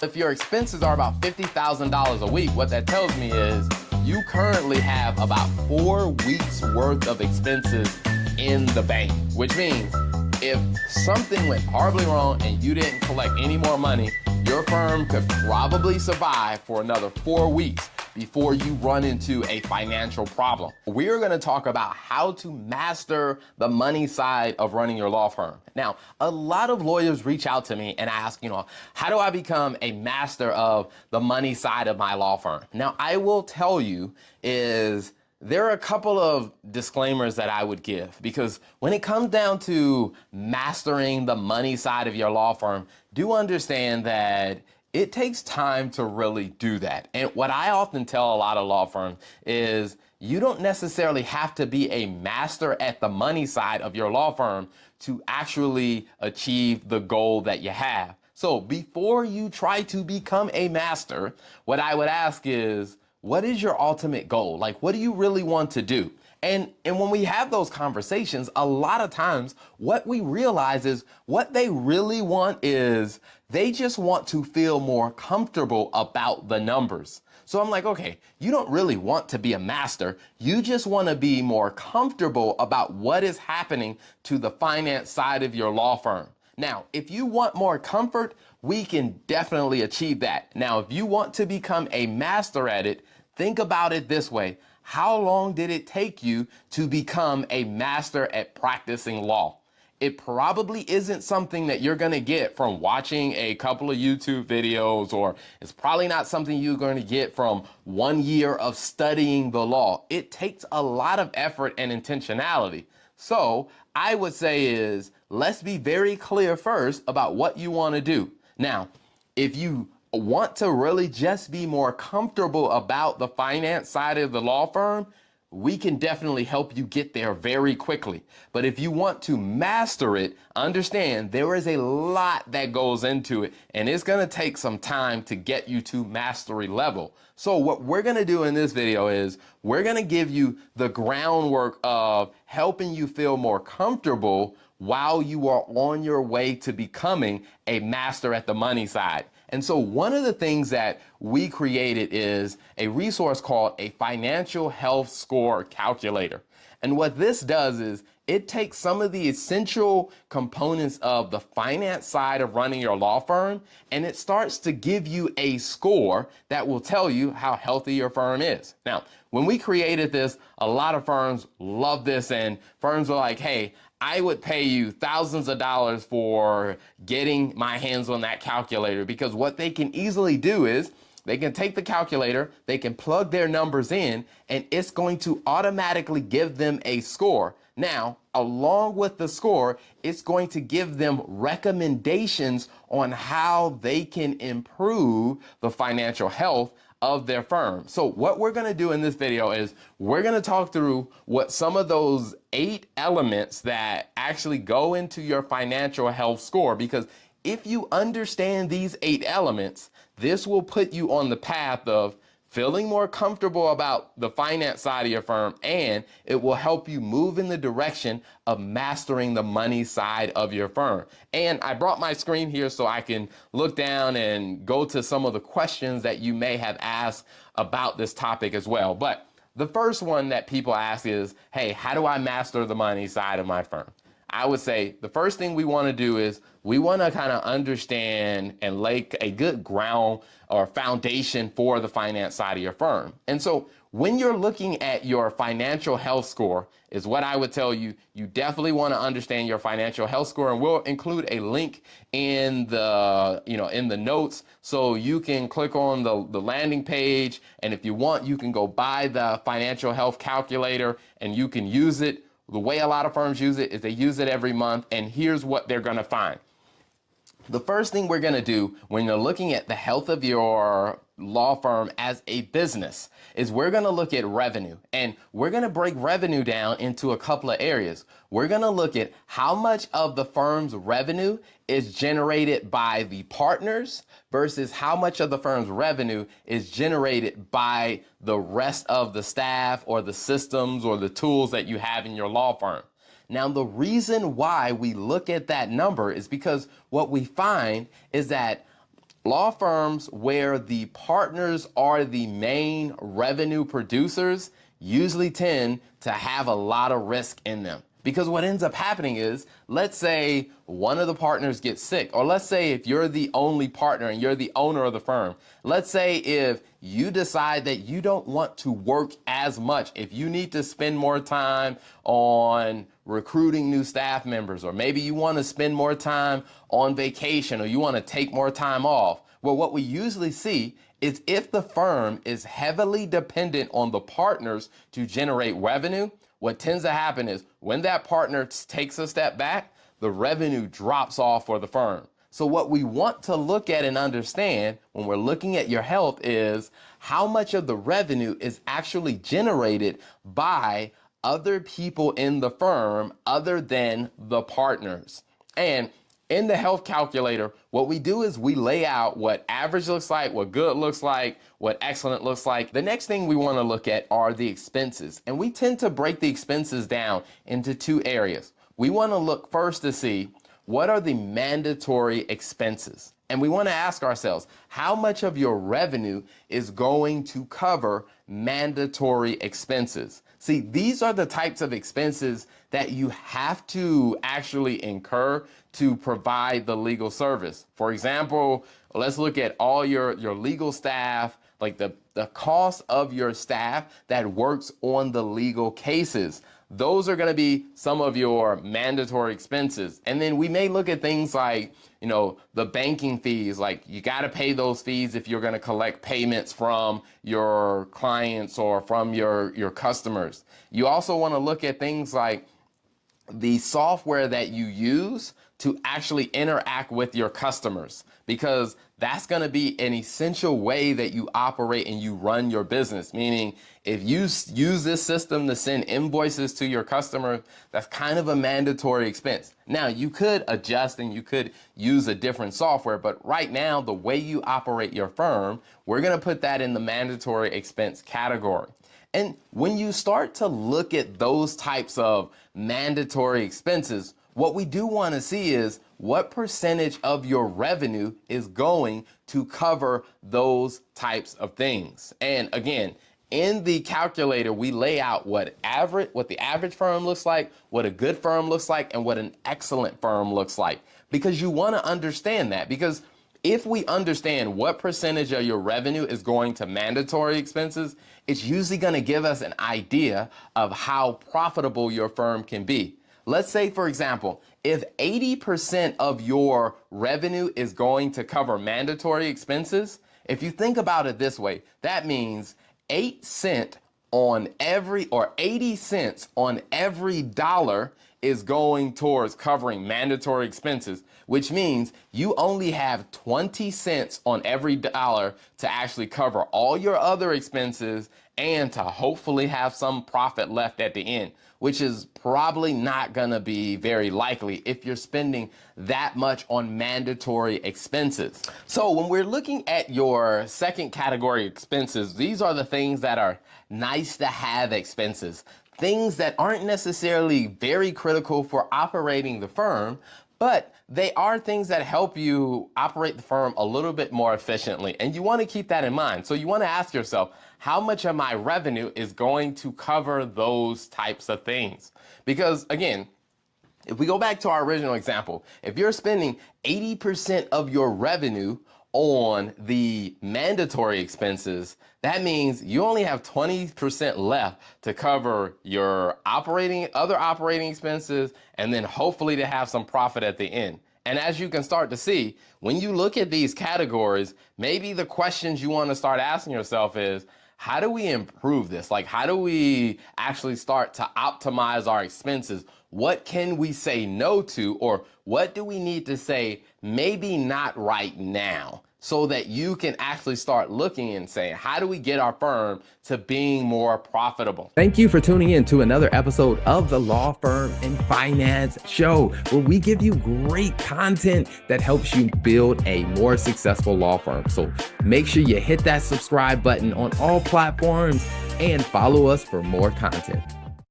If your expenses are about $50,000 a week, what that tells me is you currently have about 4 weeks worth of expenses in the bank, which means if something went horribly wrong and you didn't collect any more money, your firm could probably survive for another 4 weeks before you run into a financial problem. We're gonna talk about how to master the money side of running your law firm. Now, a lot of lawyers reach out to me and ask, how do I become a master of the money side of my law firm? Now, I will tell you is there are a couple of disclaimers that I would give, because when it comes down to mastering the money side of your law firm, do understand that it takes time to really do that. And what I often tell a lot of law firms is you don't necessarily have to be a master at the money side of your law firm to actually achieve the goal that you have. So before you try to become a master, what I would ask is, what is your ultimate goal? Like, what do you really want to do? And when we have those conversations, a lot of times what we realize is what they really want is they just want to feel more comfortable about the numbers. So I'm like, okay, you don't really want to be a master. You just want to be more comfortable about what is happening to the finance side of your law firm. Now, if you want more comfort, we can definitely achieve that. Now, if you want to become a master at it, think about it this way. How long did it take you to become a master at practicing law? It probably isn't something that you're going to get from watching a couple of YouTube videos, or it's probably not something you're going to get from 1 year of studying the law. It takes a lot of effort and intentionality. So I would say is, let's be very clear first about what you want to do. Now, if you want to really just be more comfortable about the finance side of the law firm, we can definitely help you get there very quickly. But if you want to master it, understand there is a lot that goes into it, and it's going to take some time to get you to mastery level. So what we're going to do in this video is we're going to give you the groundwork of helping you feel more comfortable while you are on your way to becoming a master at the money side. And so one of the things that we created is a resource called a financial health score calculator. And what this does is it takes some of the essential components of the finance side of running your law firm, and it starts to give you a score that will tell you how healthy your firm is. Now, when we created this, a lot of firms love this, and firms are like, hey, I would pay you thousands of dollars for getting my hands on that calculator, because what they can easily do is they can take the calculator, they can plug their numbers in, and it's going to automatically give them a score. Now, along with the score, it's going to give them recommendations on how they can improve the financial health of their firm. So what we're going to do in this video is we're going to talk through what some of those 8 elements that actually go into your financial health score, because if you understand these 8 elements, this will put you on the path of feeling more comfortable about the finance side of your firm, and it will help you move in the direction of mastering the money side of your firm. And I brought my screen here so I can look down and go to some of the questions that you may have asked about this topic as well. But the first one that people ask is, hey, how do I master the money side of my firm? I would say the first thing we want to do is we want to kind of understand and lay a good ground or foundation for the finance side of your firm. And so when you're looking at your financial health score is what I would tell you, you definitely want to understand your financial health score, and we'll include a link in the, in the notes, so you can click on the landing page. And if you want, you can go buy the financial health calculator and you can use it. The way a lot of firms use it is they use it every month, and here's what they're going to find. The first thing we're going to do when you're looking at the health of your law firm as a business is we're going to look at revenue, and we're going to break revenue down into a couple of areas. We're going to look at how much of the firm's revenue is generated by the partners versus how much of the firm's revenue is generated by the rest of the staff or the systems or the tools that you have in your law firm. Now, the reason why we look at that number is because what we find is that Law firms where the partners are the main revenue producers usually tend to have a lot of risk in them. Because what ends up happening is, let's say one of the partners gets sick, or let's say if you're the only partner and you're the owner of the firm, let's say if you decide that you don't want to work as much, if you need to spend more time on recruiting new staff members, or maybe you want to spend more time on vacation, or you want to take more time off. Well, what we usually see is if the firm is heavily dependent on the partners to generate revenue, what tends to happen is when that partner takes a step back, the revenue drops off for the firm. So what we want to look at and understand when we're looking at your health is how much of the revenue is actually generated by other people in the firm other than the partners. And in the health calculator, what we do is we lay out what average looks like, what good looks like, what excellent looks like. The next thing we want to look at are the expenses. And we tend to break the expenses down into two areas. We want to look first to see what are the mandatory expenses. And we want to ask ourselves, how much of your revenue is going to cover mandatory expenses? See, these are the types of expenses that you have to actually incur to provide the legal service. For example, let's look at all your legal staff, like the cost of your staff that works on the legal cases. Those are going to be some of your mandatory expenses. And then we may look at things like, the banking fees, like you got to pay those fees if you're going to collect payments from your clients or from your customers. You also want to look at things like the software that you use to actually interact with your customers, because that's going to be an essential way that you operate and you run your business. Meaning, if you use this system to send invoices to your customer, that's kind of a mandatory expense. Now, you could adjust and you could use a different software, but right now, the way you operate your firm, we're going to put that in the mandatory expense category. And when you start to look at those types of mandatory expenses, what we do want to see is what percentage of your revenue is going to cover those types of things. And again, in the calculator, we lay out what the average firm looks like, what a good firm looks like, and what an excellent firm looks like. Because you want to understand that, because if we understand what percentage of your revenue is going to mandatory expenses, it's usually going to give us an idea of how profitable your firm can be. Let's say, for example, if 80% of your revenue is going to cover mandatory expenses, if you think about it this way, that means 80 cents on every dollar is going towards covering mandatory expenses, which means you only have 20 cents on every dollar to actually cover all your other expenses and to hopefully have some profit left at the end, which is probably not going to be very likely if you're spending that much on mandatory expenses. So when we're looking at your second category expenses, these are the things that are nice to have expenses, things that aren't necessarily very critical for operating the firm, but they are things that help you operate the firm a little bit more efficiently. And you want to keep that in mind. So you want to ask yourself, how much of my revenue is going to cover those types of things? Because again, if we go back to our original example, if you're spending 80% of your revenue on the mandatory expenses, that means you only have 20% left to cover your other operating expenses, and then hopefully to have some profit at the end. And as you can start to see, when you look at these categories, maybe the questions you want to start asking yourself is, how do we improve this? Like, how do we actually start to optimize our expenses? What can we say no to, or what do we need to say maybe not right now, so that you can actually start looking and saying, how do we get our firm to being more profitable? Thank you for tuning in to another episode of the Law Firm and Finance Show, where we give you great content that helps you build a more successful law firm. So make sure you hit that subscribe button on all platforms and follow us for more content.